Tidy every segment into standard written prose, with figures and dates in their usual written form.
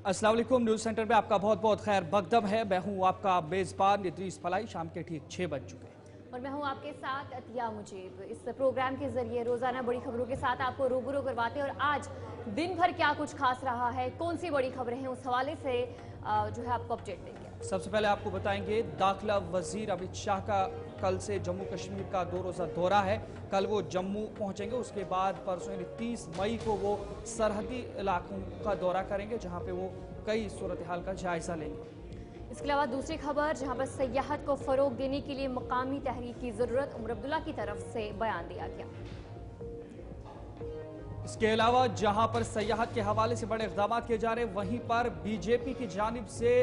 अस्सलाम वालेकुम। News centre में आपका बहुत बहुत खैर मकदम है। मैं हूं आपका मेज़बान इदरीस फलाई। शाम के ठीक 6 बज चुके हैं और मैं हूं आपके साथ अतिया मुजीब। इस प्रोग्राम के जरिए रोजाना बड़ी खबरों के साथ आपको रूबरू करवाते हैं और आज दिन भर क्या कुछ खास रहा है, कौन सी बड़ी खबरें हैं, उस हवाले से जो है आपको अपडेट देंगे। सबसे पहले आपको बताएंगे दाखिला वजीर अमित शाह का कल से जम्मू कश्मीर का 2 रोज़ा दौरा है। कल वो जम्मू पहुंचेंगे, उसके बाद परसों 30 मई को वो सरहदी इलाकों का दौरा करेंगे, जहां पे वो कई सूरत हाल का जायजा लेंगे। इसके अलावा दूसरी खबर, जहां पर सयाहत को फरोग देने के लिए मकामी तहरीक की जरूरत, उमर अब्दुल्ला की तरफ से बयान दिया गया। इसके अलावा जहां पर सयाहत के हवाले से बड़े इक़दाम किए जा रहे हैं, वहीं पर बीजेपी की जानिब से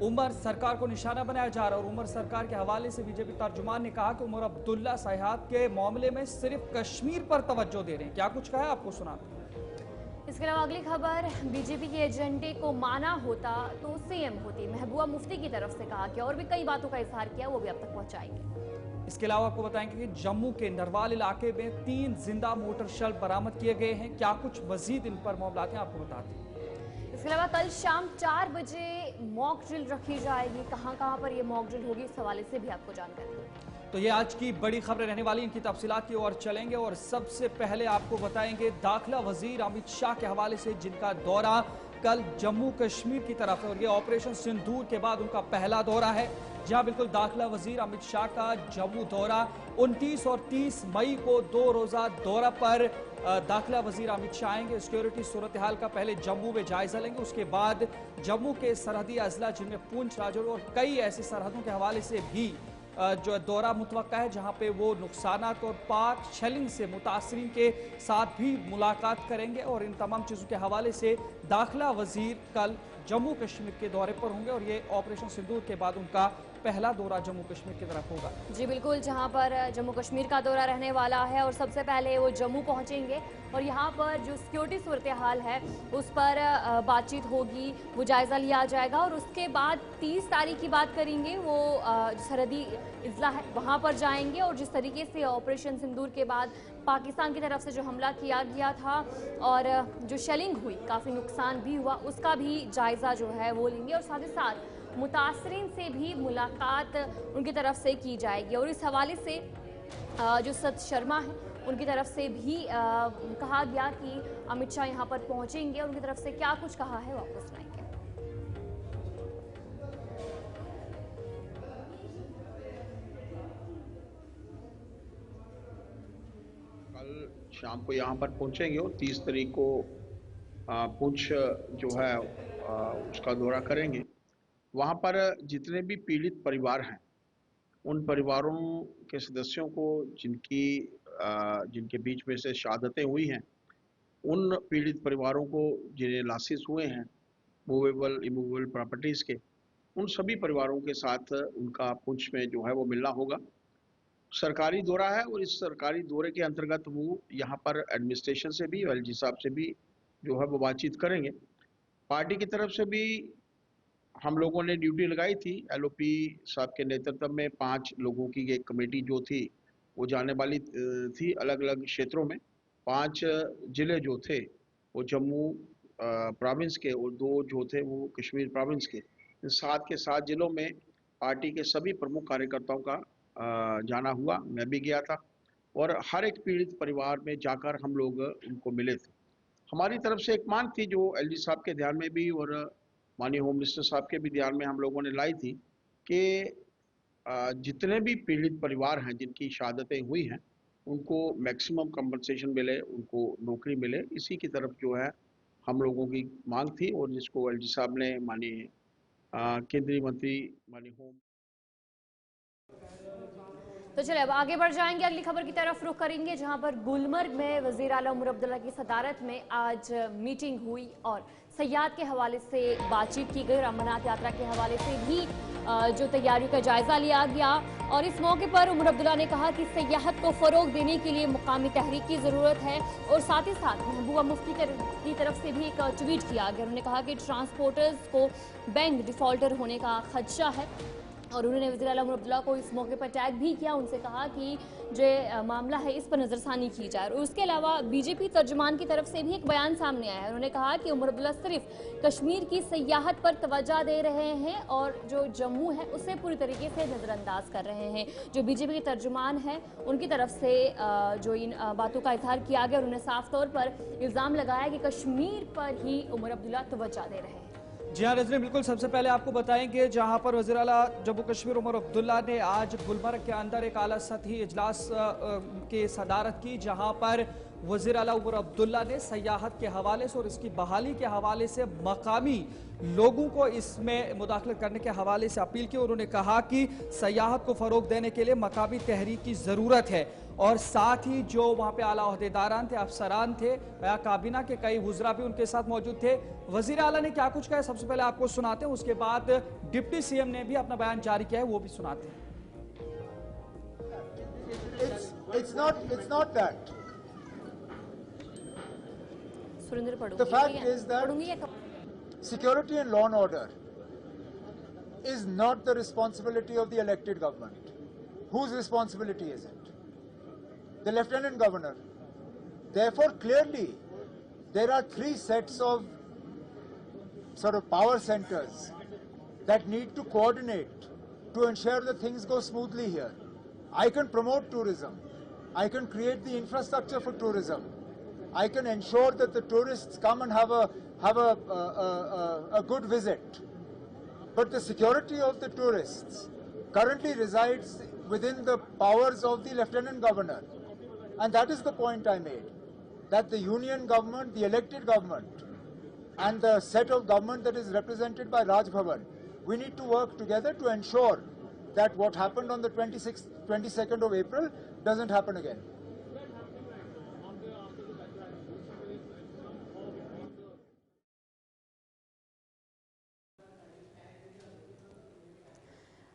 उमर सरकार को निशाना बनाया जा रहा है। और उमर सरकार के हवाले से बीजेपी तर्जुमान ने कहा कि उमर अब्दुल्ला सयाहत के मामले में सिर्फ कश्मीर पर तवज्जो दे रहे हैं। क्या कुछ कहा है आपको सुनाते हैं। इसके अलावा अगली खबर, बीजेपी के एजेंडे को माना होता तो सीएम होती, महबूबा मुफ्ती की तरफ से कहा गया। और भी कई बातों का इजहार किया, वो भी अब तक पहुंचाएंगे। इसके अलावा आपको बताएंगे कि जम्मू के नरवाल इलाके में 3 जिंदा मोटर शल बरामद किए गए हैं। क्या कुछ मजीद इन पर मामलात हैं, आपको बताते हैं। इसके अलावा कल शाम 4 बजे मॉक ड्रिल रखी जाएगी। कहां पर ये मॉक ड्रिल होगी, इस हवाले से भी आपको जानकारी देंगे। तो ये आज की बड़ी खबरें रहने वाली, इनकी तफसीलात की ओर चलेंगे। और सबसे पहले आपको बताएंगे दाखिला वजीर अमित शाह के हवाले से, जिनका दौरा कल जम्मू कश्मीर की तरफ है और ये ऑपरेशन सिंदूर के बाद उनका पहला दौरा है। जहां बिल्कुल दाखिला वजीर अमित शाह का जम्मू दौरा 29 और 30 मई को 2 रोज़ा दौरा पर दाखिला वजीर अमित शाह आएंगे। सिक्योरिटी सूरत हाल का पहले जम्मू में जायजा लेंगे, उसके बाद जम्मू के सरहदी अजला जिनमें पूंछ, राजौरी और कई ऐसे सरहदों के हवाले से भी जो दौरा मुतवक्का है, जहां पे वो नुकसानात और पाक शेलिंग से मुतासरीन के साथ भी मुलाकात करेंगे। और इन तमाम चीज़ों के हवाले से दाखिला वजीर कल जम्मू कश्मीर के दौरे पर होंगे और ये ऑपरेशन सिंदूर के बाद उनका पहला दौरा जम्मू कश्मीर की तरफ होगा। जी बिल्कुल, जहां पर जम्मू कश्मीर का दौरा रहने वाला है और सबसे पहले वो जम्मू पहुंचेंगे और यहां पर जो सिक्योरिटी सूरत हाल है उस पर बातचीत होगी, वो जायजा लिया जाएगा। और उसके बाद 30 तारीख की बात करेंगे, वो सरहदी इजला है वहां पर जाएंगे। और जिस तरीके से ऑपरेशन सिंदूर के बाद पाकिस्तान की तरफ से जो हमला किया गया था और जो शेलिंग हुई, काफ़ी नुकसान भी हुआ, उसका भी जायजा जो है वो लेंगे। और साथ ही साथ मुतासरीन से भी मुलाकात उनकी तरफ से की जाएगी। और इस हवाले से जो सत शर्मा है उनकी तरफ से भी कहा गया कि अमित शाह यहाँ पर पहुँचेंगे। उनकी तरफ से क्या कुछ कहा है वो आपको सुनाएंगे। कल शाम को यहाँ पर पहुँचेंगे और 30 तारीख को पुंछ जो है उसका दौरा करेंगे। वहाँ पर जितने भी पीड़ित परिवार हैं, उन परिवारों के सदस्यों को जिनके बीच में से शहादतें हुई हैं, उन पीड़ित परिवारों को जिन्हें लॉसेस हुए हैं मूवेबल इमूवेबल प्रॉपर्टीज़ के, उन सभी परिवारों के साथ उनका पुंछ में जो है वो मिलना होगा। सरकारी दौरा है और इस सरकारी दौरे के अंतर्गत वो यहाँ पर एडमिनिस्ट्रेशन से भी, एलजी साहब से भी जो है वो बातचीत करेंगे। पार्टी की तरफ से भी हम लोगों ने ड्यूटी लगाई थी। एलओपी साहब के नेतृत्व में 5 लोगों की एक कमेटी जो थी वो जाने वाली थी अलग अलग क्षेत्रों में। 5 ज़िले जो थे वो जम्मू प्रोविंस के और 2 जो थे वो कश्मीर प्रोविंस के। इन 7 के 7 ज़िलों में पार्टी के सभी प्रमुख कार्यकर्ताओं का जाना हुआ, मैं भी गया था। और हर एक पीड़ित परिवार में जाकर हम लोग उनको मिले थे। हमारी तरफ से एक मांग थी जो एलजी साहब के ध्यान में भी और माननीय होम मिनिस्टर साहब के भी ध्यान में हम लोगों ने लाई थी कि जितने भी पीड़ित परिवार हैं जिनकी शहादतें हुई हैं, उनको मैक्सिमम कंपनसेशन मिले, उनको नौकरी मिले। इसी की तरफ जो है हम लोगों की मांग थी और जिसको एलजी साहब ने माननीय केंद्रीय मंत्री माननीय होम। तो चलिए अब आगे बढ़ जाएंगे, अगली खबर की तरफ रुख करेंगे, जहां पर गुलमर्ग में वजीर आला उमर अब्दुल्ला की सदारत में आज मीटिंग हुई और सयाहत के हवाले से बातचीत की गई और अमरनाथ यात्रा के हवाले से भी जो तैयारियों का जायजा लिया गया। और इस मौके पर उमर अब्दुल्ला ने कहा कि सयाहत को फरोग देने के लिए मुकामी तहरीक की जरूरत है। और साथ ही साथ महबूबा मुफ्ती की तरफ से भी एक ट्वीट किया गया। उन्होंने कहा कि ट्रांसपोर्टर्स को बैंक डिफॉल्टर होने का खदशा है और उन्होंने वज़ीर आला उमर अब्दुल्ला को इस मौके पर टैग भी किया। उनसे कहा कि जो मामला है इस पर नज़रसानी की जाए। और उसके अलावा बीजेपी तर्जुमान की तरफ से भी एक बयान सामने आया है। उन्होंने कहा कि उमर अब्दुल्ला सिर्फ कश्मीर की सयाहत पर तवज्जो दे रहे हैं और जो जम्मू है उसे पूरी तरीके से नज़रअंदाज कर रहे हैं। जो बीजेपी के तर्जुमान है उनकी तरफ से जो इन बातों का इजहार किया गया, उन्होंने साफ तौर पर इल्ज़ाम लगाया कि कश्मीर पर ही उमर अब्दुल्ला तवज्जो दे रहे हैं। जी हाँ रजनी, बिल्कुल। सबसे पहले आपको बताएंगे जहां पर वज़ीर आला जम्मू कश्मीर उमर अब्दुल्ला ने आज गुलमर्ग के अंदर एक आला सतही इजलास की सदारत की, जहां पर वज़ीर आला उमर अब्दुल्ला ने सयाहत के हवाले से और इसकी बहाली के हवाले से मकामी लोगों को इसमें मुदाखलत करने के हवाले से अपील की। उन्होंने कहा कि सयाहत को फ़रोग देने के लिए मकामी तहरीक की ज़रूरत है और साथ ही जो वहाँ पे आला अहदेदारान थे, अफसरान थे, काबीना के कई वुज़रा भी उनके साथ मौजूद थे। वज़ीर आला ने क्या कुछ कहा सबसे पहले आपको सुनाते हैं, उसके बाद डिप्टी सीएम ने भी अपना बयान जारी किया है, वो भी सुनाते हैं। It's not that. सुरेंद्र पढ़ूंगी। The fact is that security and law and order is not the responsibility of the elected government. Whose responsibility is it? The Lieutenant Governor. Therefore, clearly, there are three sets of sort of power centers that need to coordinate to ensure that things go smoothly here. I can promote tourism. I can create the infrastructure for tourism. I can ensure that the tourists come and have a good visit. But the security of the tourists currently resides within the powers of the Lieutenant Governor. And that is the point I made, that the union government, the elected government, and the set of government that is represented by Raj Bhavan, we need to work together to ensure that what happened on the 22nd of April doesn't happen again.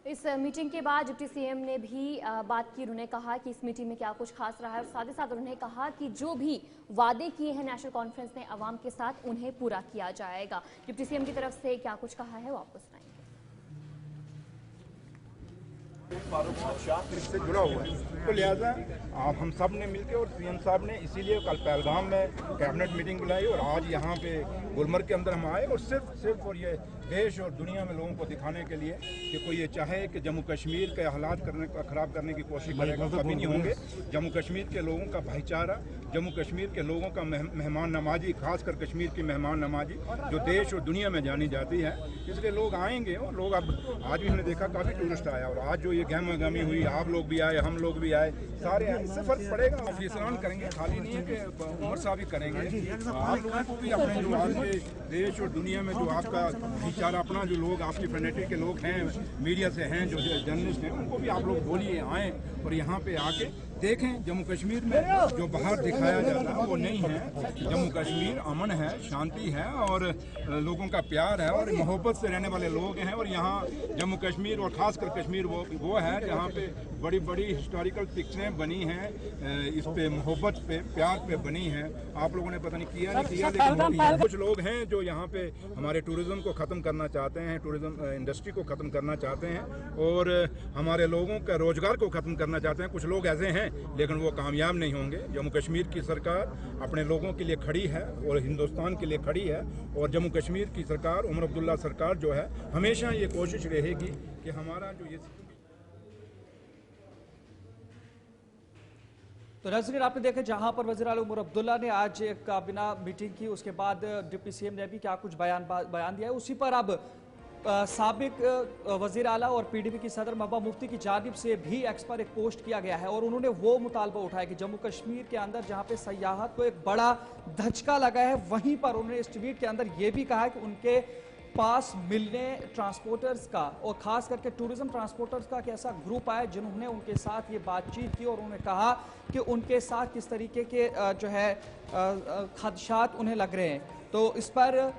इस meeting के बाद deputy CM ने भी बात की। उन्होंने कहा कि इस मीटिंग में क्या कुछ खास रहा है और साथ ही साथ उन्होंने कहा कि जो भी वादे किए हैं नेशनल कॉन्फ्रेंस ने अवाम के साथ, उन्हें पूरा किया जाएगा। डिप्टी सीएम की तरफ से क्या कुछ कहा है वो आपको सुनाएंगे। से जुड़ा हुआ है, तो लिहाजा हम सब ने मिलकर और सीएम साहब ने इसीलिए कल पहलगाम में कैबिनेट मीटिंग बुलाई और आज यहाँ पे गुलमर्ग के अंदर हम आए और सिर्फ और ये देश और दुनिया में लोगों को दिखाने के लिए कि कोई ये चाहे कि जम्मू कश्मीर के हालात ख़राब करने की कोशिश करेगा, कभी नहीं होंगे। जम्मू कश्मीर के लोगों का भाईचारा, जम्मू कश्मीर के लोगों का मेहमान नवाजी, खासकर कश्मीर की मेहमान नवाजी जो देश और दुनिया में जानी जाती है, इसलिए लोग आएंगे। और लोग अब आज भी हमने देखा काफ़ी टूरिस्ट आया और आज जो ये गहमा गहमी हुई, आप लोग भी आए, हम लोग भी आए, सारे आए, इससे फर्क पड़ेगा। ऑफिसरान करेंगे, खाली नहीं है कि उमर साहब ही करेंगे। आप लोगों को भी अपने जो आज के देश और दुनिया में जो आपका भाईचारा, अपना जो लोग आपकी फ्रेनेटिक के लोग हैं, मीडिया से हैं, जो जर्नलिस्ट हैं, उनको भी आप लोग बोलिए, आएँ और यहाँ पे आके देखें। जम्मू कश्मीर में जो बाहर दिखाया जाता है वो नहीं है। जम्मू कश्मीर अमन है, शांति है और लोगों का प्यार है और मोहब्बत से रहने वाले लोग हैं। और यहाँ जम्मू कश्मीर और ख़ासकर कश्मीर वो है जहाँ पे बड़ी बड़ी हिस्टोरिकल पिक्चरें बनी हैं, इस पे मोहब्बत पे, प्यार पे बनी हैं। आप लोगों ने पता नहीं किया नहीं किया, लेकिन कुछ लोग हैं जो यहाँ पे हमारे टूरिज़्म को ख़त्म करना चाहते हैं, टूरिज़्म इंडस्ट्री को ख़त्म करना चाहते हैं और हमारे लोगों का रोज़गार को ख़त्म करना चाहते हैं। कुछ लोग ऐसे हैं लेकिन वो कामयाब नहीं होंगे। जम्मू कश्मीर की सरकार अपने लोगों के लिए खड़ी है और हिंदुस्तान के लिए खड़ी है और जम्मू कश्मीर की सरकार, उमर अब्दुल्ला सरकार जो है, हमेशा ये कोशिश रहेगी कि हमारा जो ये। तो नाज़रीन, आपने देखा जहां पर वज़ीर आला उमर अब्दुल्ला ने आज एक काबीना मीटिंग की, उसके बाद डिप्टी सीएम ने भी क्या कुछ बयान दिया है। उसी पर अब साबिक वज़ीर आला और पीडीपी की सदर महबूबा मुफ्ती की जानिब से भी एक्स पर एक पोस्ट किया गया है और उन्होंने वो मुतालबा उठाया कि जम्मू कश्मीर के अंदर जहां पे सयाहत को एक बड़ा धचका लगा है, वहीं पर उन्होंने इस ट्वीट के अंदर ये भी कहा है कि उनके पास मिलने ट्रांसपोर्टर्स का और खास करके टूरिज्म ट्रांसपोर्टर्स का एक ऐसा ग्रुप आया जिन्होंने उनके साथ ये बातचीत की और उन्होंने कहा कि उनके साथ किस तरीके के जो है खदशात उन्हें लग रहे हैं। तो इस पर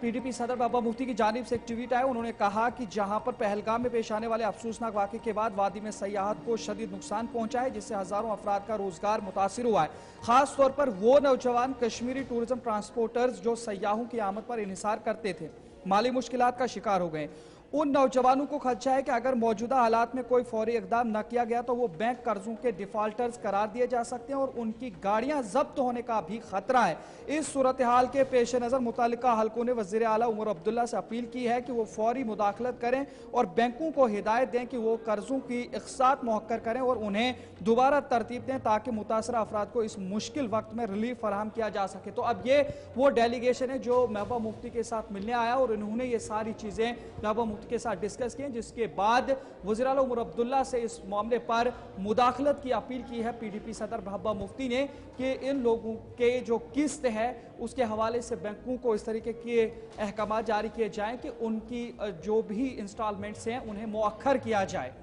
पीडीपी सदर महबूबा मुफ्ती की जानिब से एक ट्वीट आया। उन्होंने कहा कि जहां पर पहलगाम में पेश आने वाले अफसोसनाक वाक़े के बाद वादी में सयाहत को शदीद नुकसान पहुंचा है, जिससे हजारों अफराद का रोजगार मुतासिर हुआ है। खास तौर पर वो नौजवान कश्मीरी टूरिज्म ट्रांसपोर्टर्स जो सयाहों की आमद पर इन्हिसार करते थे, माली मुश्किलात का शिकार हो गए। उन नौजवानों को खदशा है कि अगर मौजूदा हालात में कोई फौरी इकदाम न किया गया तो वो बैंक कर्जों के डिफॉल्टर्स करार दिए जा सकते हैं और उनकी गाड़ियां जब्त होने का भी खतरा है। इस सूरत हाल के पेश नजर मुतालिका हलकों ने वजीर आला उमर अब्दुल्ला से अपील की है कि वो फौरी मुदाखलत करें और बैंकों को हिदायत दें कि वो कर्जों की इक़सात मौक्कर करें और उन्हें दोबारा तरतीब दें ताकि मुतासरा अफराद को इस मुश्किल वक्त में रिलीफ फराहम किया जा सके। तो अब ये वो डेलीगेशन है जो महबूबा मुफ्ती के साथ मिलने आया और इन्होंने ये सारी चीजें महबूबा मुफ्ती के साथ डिस्कस की, जिसके बाद वज़ीर आला उमर अब्दुल्ला से इस मामले पर मुदाखलत की अपील की है पीडीपी सदर महबूबा मुफ्ती ने कि इन लोगों के जो किस्त है उसके हवाले से बैंकों को इस तरीके के अहकाम जारी किए जाएं कि उनकी जो भी इंस्टॉलमेंट्स हैं उन्हें मौखर किया जाए।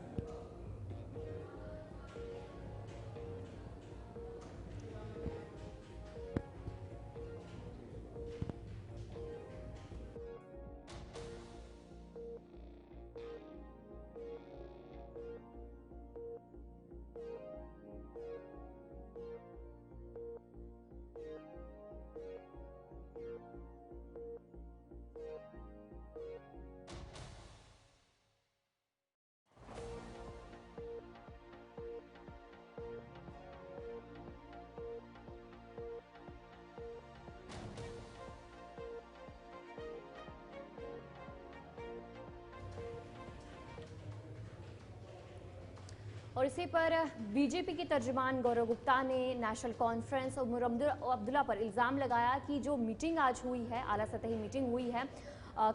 और इसी पर बीजेपी के तर्जुमान गौरव गुप्ता ने नेशनल कॉन्फ्रेंस और उमर अब्दुल्ला पर इल्ज़ाम लगाया कि जो मीटिंग आज हुई है, आला सतही मीटिंग हुई है,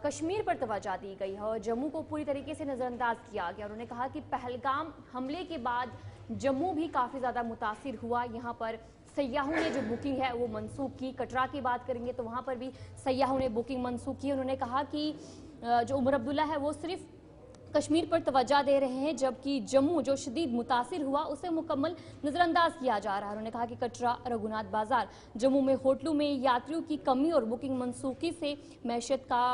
कश्मीर पर तवज्जो दी गई है और जम्मू को पूरी तरीके से नज़रअंदाज किया गया। उन्होंने कहा कि पहलगाम हमले के बाद जम्मू भी काफ़ी ज़्यादा मुतासिर हुआ। यहाँ पर सयाहों ने जो बुकिंग है वो मनसूख की। कटरा की बात करेंगे तो वहाँ पर भी सयाहों ने बुकिंग मनसूख की। उन्होंने कहा कि जो उमर अब्दुल्ला है वो सिर्फ कश्मीर पर तवज्जो दे रहे हैं, जबकि जम्मू जो शदीद मुतासिर हुआ उसे मुकम्मल नज़रअंदाज किया जा रहा है। उन्होंने कहा कि कटरा, रघुनाथ बाजार, जम्मू में होटलों में यात्रियों की कमी और बुकिंग मनसूखी से मैशत का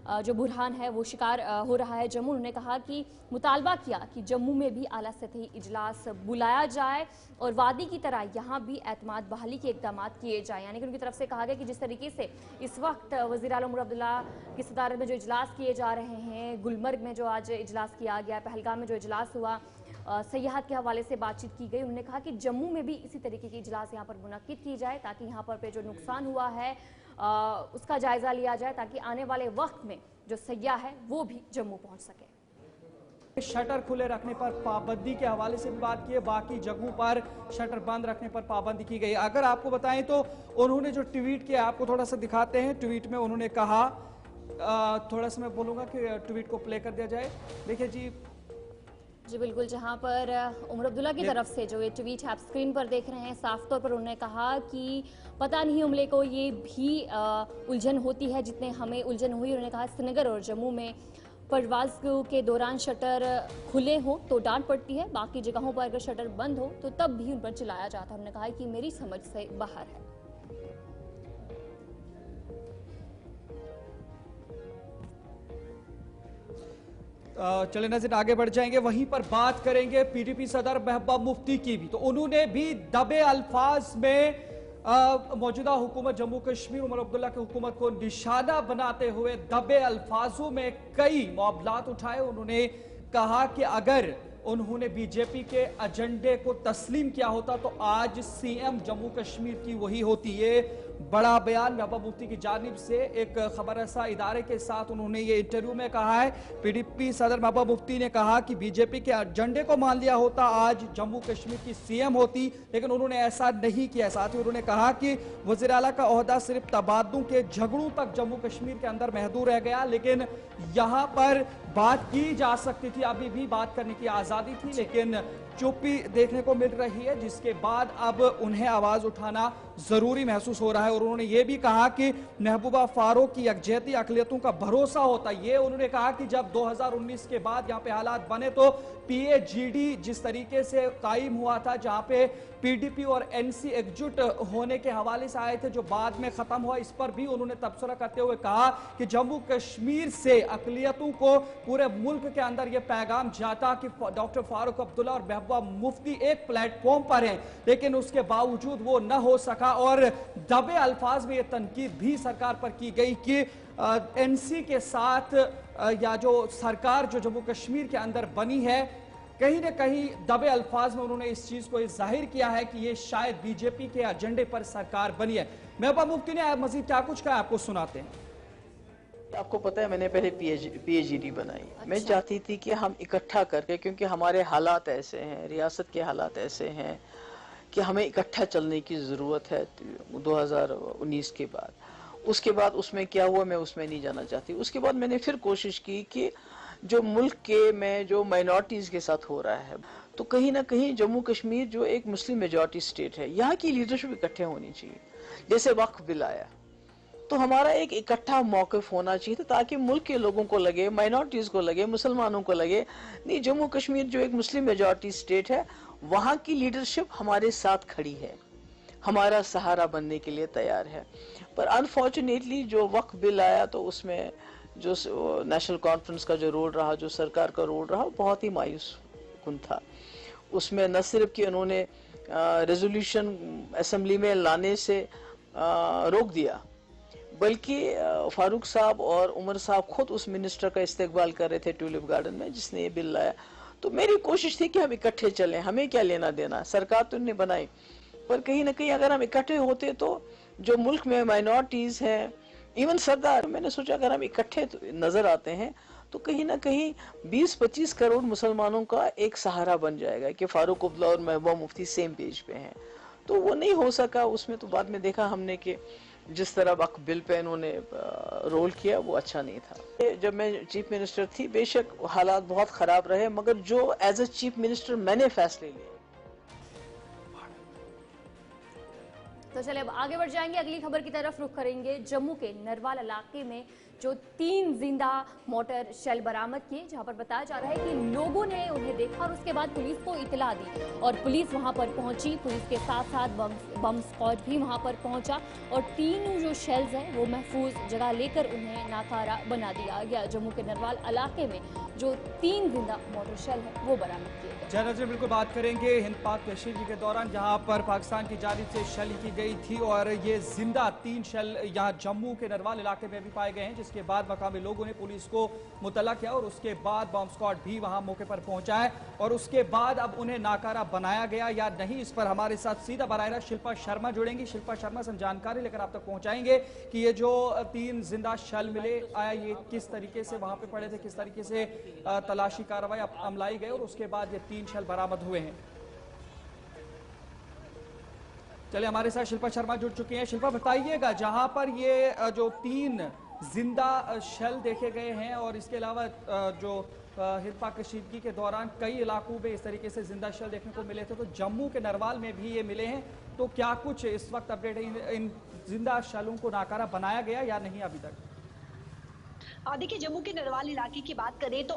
जो बुरहान है वो शिकार हो रहा है जम्मू। उन्होंने कहा कि मुतालबा किया कि जम्मू में भी आला सतही इजलास बुलाया जाए और वादी की तरह यहाँ भी एतमाद बहाली के इकदाम किए जाए। यानी कि उनकी तरफ से कहा गया कि जिस तरीके से इस वक्त वज़ीर आला उमर अब्दुल्ला की सदारत में जो इजलास किए जा रहे हैं, गुलमर्ग में जो आज इजलास किया गया, पहलगाम में जो इजलास हुआ, सयाहत के हवाले से बातचीत की गई। उन्होंने कहा कि जम्मू में भी इसी तरीके की इजलास यहाँ पर मुनक्किद की जाए ताकि यहाँ पर जो नुकसान हुआ है उसका जायजा लिया जाए ताकि आने वाले वक्त में जो सयाह है वो भी जम्मू पहुंच सके। शटर खुले रखने पर पाबंदी के हवाले से भी बात की है, बाकी जगहों पर शटर बंद रखने पर पाबंदी की गई। अगर आपको बताएं तो उन्होंने जो ट्वीट किया आपको थोड़ा सा दिखाते हैं। ट्वीट में उन्होंने कहा, थोड़ा सा मैं बोलूंगा कि ट्वीट को प्ले कर दिया जाए। देखिए जी बिल्कुल, जहां पर उमर अब्दुल्ला की तरफ से जो ये ट्वीट आप स्क्रीन पर देख रहे हैं, साफ तौर पर उन्होंने कहा कि पता नहीं हमले को ये भी उलझन होती है जितने हमें उलझन हुई। उन्होंने कहा श्रीनगर और जम्मू में परवाज के दौरान शटर खुले हो तो डांट पड़ती है, बाकी जगहों पर अगर शटर बंद हो तो तब भी उन पर चिल्लाया जाता है। उन्होंने कहा कि मेरी समझ से बाहर है। चले नज़र आगे बढ़ जाएंगे, वहीं पर बात करेंगे पीडीपी सदर महबूबा मुफ्ती की भी। तो उन्होंने भी दबे अल्फाज में मौजूदा हुकूमत जम्मू कश्मीर उमर अब्दुल्ला की हुकूमत को निशाना बनाते हुए दबे अल्फाजों में कई मामलात उठाए। उन्होंने कहा कि अगर उन्होंने बीजेपी के एजेंडे को तस्लीम किया होता तो आज सीएम जम्मू कश्मीर की वही होती। ये बड़ा बयान महबूबा मुफ्ती की जानिब से एक खबर रसा इदारे के साथ उन्होंने ये इंटरव्यू में कहा है। पीडीपी सदर महबूबा मुफ्ती ने कहा कि बीजेपी के एजेंडे को मान लिया होता आज जम्मू कश्मीर की सीएम होती, लेकिन उन्होंने ऐसा नहीं किया। साथ ही उन्होंने कहा कि वज़ीर आला का ओहदा सिर्फ तबादलों के झगड़ों तक जम्मू कश्मीर के अंदर महदूद रह गया, लेकिन यहाँ पर बात की जा सकती थी, अभी भी बात करने की आज़ादी थी, लेकिन चुप्पी देखने को मिल रही है, जिसके बाद अब उन्हें आवाज उठाना जरूरी महसूस हो रहा है। और उन्होंने ये भी कहा कि महबूबा फारूक की यकजहती अक़लियतों का भरोसा होता है। ये उन्होंने कहा कि जब 2019 के बाद यहाँ पे हालात बने तो PAGD जिस तरीके से कायम हुआ था, जहाँ पे PDP और NC एकजुट होने के हवाले से आए थे, जो बाद में खत्म हुआ, इस पर भी उन्होंने तबसरा करते हुए कहा कि जम्मू कश्मीर से अक़लियतों को पूरे मुल्क के अंदर यह पैगाम जाता कि डॉक्टर फारूक अब्दुल्ला और महबूबा मुफ्ती एक प्लेटफॉर्म पर हैं, लेकिन उसके बावजूद वो न हो सका। और दबे अल्फाज में यह तनकीद भी सरकार पर की गई कि एनसी के साथ या जो सरकार जो जम्मू कश्मीर के अंदर बनी है, कहीं ना कहीं दबे अल्फाज में उन्होंने इस चीज को जाहिर किया है कि ये शायद बीजेपी के एजेंडे पर सरकार बनी है। महबूबा मुफ्ती ने मजीद क्या कुछ कहा, आपको सुनाते हैं। आपको पता है मैंने पहले पीएचडी बनाई। अच्छा। मैं चाहती थी कि हम इकट्ठा करके, क्योंकि हमारे हालात ऐसे हैं, रियासत के हालात ऐसे हैं कि हमें इकट्ठा चलने की ज़रूरत है 2019 के बाद। उसके बाद उसमें क्या हुआ मैं उसमें नहीं जाना चाहती। उसके बाद मैंने फिर कोशिश की कि जो मुल्क के में जो माइनॉरिटीज़ के साथ हो रहा है, तो कहीं ना कहीं जम्मू कश्मीर जो एक मुस्लिम मेजॉरिटी स्टेट है, यहाँ की लीडरशिप इकट्ठे होनी चाहिए। जैसे वक्फ बिल आया तो हमारा एक इकट्ठा मौक़िफ़ होना चाहिए था, ताकि मुल्क के लोगों को लगे, माइनॉरिटीज़ को लगे, मुसलमानों को लगे नहीं, जम्मू कश्मीर जो एक मुस्लिम मेजॉरिटी स्टेट है, वहाँ की लीडरशिप हमारे साथ खड़ी है, हमारा सहारा बनने के लिए तैयार है। पर अनफॉर्चुनेटली जो वक्फ बिल आया तो उसमें जो नेशनल कॉन्फ्रेंस का जो रोल रहा, जो सरकार का रोल रहा, बहुत ही मायूस कुन था। उसमें न सिर्फ कि उन्होंने रेजोल्यूशन असेंबली में लाने से रोक दिया, बल्कि फारूक साहब और उमर साहब खुद उस मिनिस्टर का इस्तेकबाल कर रहे थे ट्यूलिप गार्डन में जिसने ये बिल लाया। तो मेरी कोशिश थी कि हम इकट्ठे चलें, हमें क्या लेना देना, सरकार तो उन्होंने बनाई, पर कहीं ना कहीं अगर हम इकट्ठे होते तो जो मुल्क में माइनॉरिटीज़ हैं, इवन सरदार, मैंने सोचा अगर हम इकट्ठे नज़र आते हैं तो कहीं ना कहीं 20-25 करोड़ मुसलमानों का एक सहारा बन जाएगा कि फारूक अब्दुल्ला और महबूबा मुफ्ती सेम पेज पे हैं। तो वो नहीं हो सका उसमें। तो बाद में देखा हमने कि जिस तरह वक्फ बिल पे इन्होंने रोल किया वो अच्छा नहीं था। जब मैं चीफ मिनिस्टर थी, बेशक हालात बहुत ख़राब रहे, मगर जो एज ए चीफ मिनिस्टर मैंने फैसले लिए। तो चलिए अब आगे बढ़ जाएंगे, अगली खबर की तरफ रुख करेंगे। जम्मू के नरवाल इलाके में जो 3 जिंदा मोटर शेल बरामद किए, जहां पर बताया जा रहा है कि लोगों ने उन्हें देखा और उसके बाद पुलिस को इतला दी और पुलिस वहां पर पहुंची। पुलिस के साथ साथ बम स्क्वाड भी वहां पर पहुंचा और तीनों जो शेल्स हैं वो महफूज जगह लेकर उन्हें नाकारा बना दिया गया। जम्मू के नरवाल इलाके में जो 3 जिंदा मोटर शेल है वो बरामद किए गए। जय बिल्कुल बात करेंगे हिंद पाक कशीदगी के दौरान जहां पर पाकिस्तान की जानिब से शेलिंग की गई थी और ये जिंदा 3 शेल यहाँ जम्मू के नरवाल इलाके में भी पाए गए हैं, जिसके बाद मकामी लोगों ने पुलिस को मुतला किया और उसके बाद बम स्क्वाड भी वहां मौके पर पहुंचा है और उसके बाद अब उन्हें नाकारा बनाया गया या नहीं, इस पर हमारे साथ सीधा बराह शिल्पा शर्मा जुड़ेंगी। शिल्पा शर्मा से जानकारी लेकर आप तक पहुंचाएंगे कि ये जो 3 जिंदा शेल मिले आया ये किस तरीके से वहां पे पड़े थे, किस तरीके से तलाशी कार्रवाई अमलाई गई और उसके बाद ये 3 शेल बरामद हुए हैं। चलिए हमारे साथ शिल्पा शर्मा जुड़ चुकी हैं। शिल्पा बताइएगा, जहां पर ये जो 3 जिंदा शेल देखे गए हैं और इसके अलावा जो हिंद पाक कशीदगी के दौरान कई इलाकों में इस तरीके से जिंदा शेल देखने को मिले थे, तो जम्मू के नरवाल में भी ये मिले हैं, तो क्या कुछ इस वक्त अपडेट है, इन जिंदा शेलों को नाकारा बनाया गया या नहीं अभी तक? देखिए, जम्मू के नरवाल इलाके की बात करें तो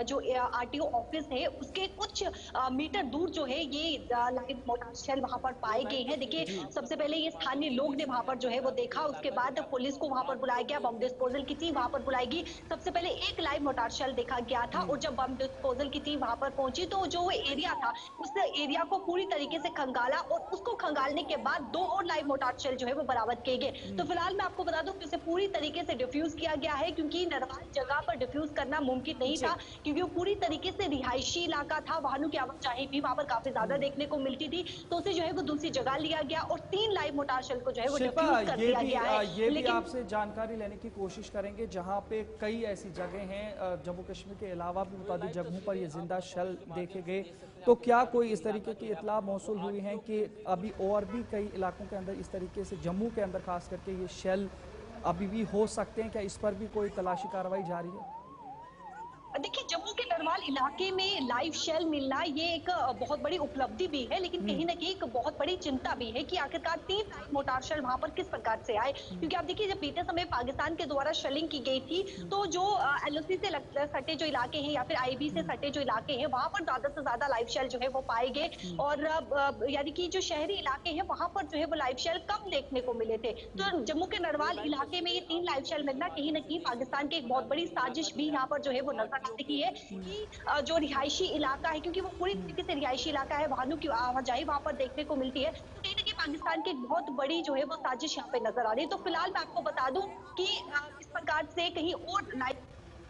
जो आरटीओ ऑफिस है उसके कुछ मीटर दूर जो है ये लाइव मोटर शेल वहां पर पाए गए हैं। देखिए, सबसे पहले ये स्थानीय लोग ने वहां पर जो है वो देखा, उसके बाद पुलिस को वहां पर बुलाया गया, बम डिस्पोजल की टीम वहां पर बुलाई गई। सबसे पहले एक लाइव मोटर शेल देखा गया था और जब बम डिस्पोजल की टीम वहां पर पहुंची तो जो एरिया था उस एरिया को पूरी तरीके से खंगाला और उसको खंगालने के बाद 2 और लाइव मोटर शेल जो है वो बरामद किए गए। तो फिलहाल मैं आपको बता दूं कि इसे पूरी तरीके से डिफ्यूज किया गया है, क्योंकि नरवाल जगह पर डिफ्यूज करना मुमकिन नहीं था, क्योंकि वो पूरी तरीके से रिहायशी इलाका था, वाहनों की आवाजाही भी वहां पर काफी ज्यादा देखने को मिलती थी, तो उसे जो है वो दूसरी जगह लिया गया और 3 लाइव मोटर शेल को जो है वो डिफ्यूज कर दिया गया है। ये भी आपसे जानकारी लेने की कोशिश करेंगे, जहां पे कई ऐसी जगह हैं जम्मू कश्मीर के अलावा भी मुताबिक जगहों पर ये जिंदा शेल देखे गए, तो क्या कोई इस तरीके की इत्तला मौसूल हुई है कि अभी और भी कई इलाकों के अंदर इस तरीके से, जम्मू के अंदर खास करके ये शेल अभी भी हो सकते हैं? क्या इस पर भी कोई तलाशी कार्रवाई जारी है? देखिए, जम्मू के नरवाल इलाके में लाइव शेल मिलना ये एक बहुत बड़ी उपलब्धि भी है, लेकिन कहीं ना कहीं एक बहुत बड़ी चिंता भी है कि आखिरकार 3 लाइव मोटर शेल वहां पर किस प्रकार से आए, क्योंकि आप देखिए जब बीते समय पाकिस्तान के द्वारा शेलिंग की गई थी तो जो एलओसी से सटे जो इलाके हैं या फिर आईबी से सटे जो इलाके हैं वहां पर ज्यादा से ज्यादा लाइव शेल जो है वो पाए गए और यानी कि जो शहरी इलाके हैं वहां पर जो है वो लाइव शेल कम देखने को मिले थे। तो जम्मू के नरवाल इलाके में ये 3 लाइव शेल मिलना कहीं ना कहीं पाकिस्तान की एक बहुत बड़ी साजिश भी यहाँ पर जो है वो नजर की है कि जो रिहायशी इलाका है, क्योंकि वो पूरी तरीके से रिहायशी इलाका है, वाहनों की आवाजाही वहां पर देखने को मिलती है, तो कहीं ना कहीं पाकिस्तान की एक बहुत बड़ी जो है वो साजिश यहाँ पे नजर आ रही है। तो फिलहाल मैं आपको बता दूं कि इस पर घाट से कहीं और लाइव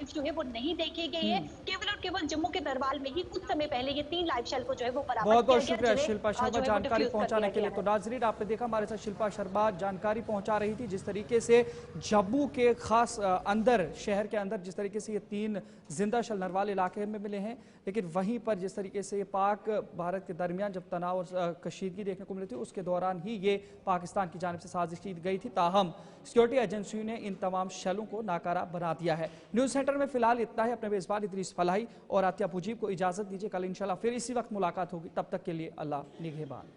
जो है वो नहीं देखे गए हैं। केवल और केवल जम्मू के नरवाल में ही कुछ समय पहले ये 3 लाइव शेल को जो है वो बरामद बहुत बहुत किया गया, शुक्रिया जिन्हें, शिल्पा जो शर्मा है वो जानकारी डिफ्यूज कर पहुंचाने दिया के लिए। गया तो नाजरीन आपने देखा हमारे साथ शिल्पा शर्मा जानकारी पहुंचा रही थी जिस तरीके से जम्मू के खास अंदर शहर के अंदर जिस तरीके से ये 3 जिंदा शल नरवाल इलाके में मिले हैं, लेकिन वहीं पर जिस तरीके से पाक भारत के दरमियान जब तनाव और कशीदगी देखने को मिली थी उसके दौरान ही ये पाकिस्तान की जानिब से साजिश की गई थी। ताहम सिक्योरिटी एजेंसियों ने इन तमाम शैलों को नाकारा बना दिया है। न्यूज़ सेंटर में फिलहाल इतना ही। अपने मेजबान इदरीस फलाही और आतिया मुजीब को इजाजत दीजिए। कल इंशाल्लाह फिर इसी वक्त मुलाकात होगी। तब तक के लिए अल्लाह निगहबान।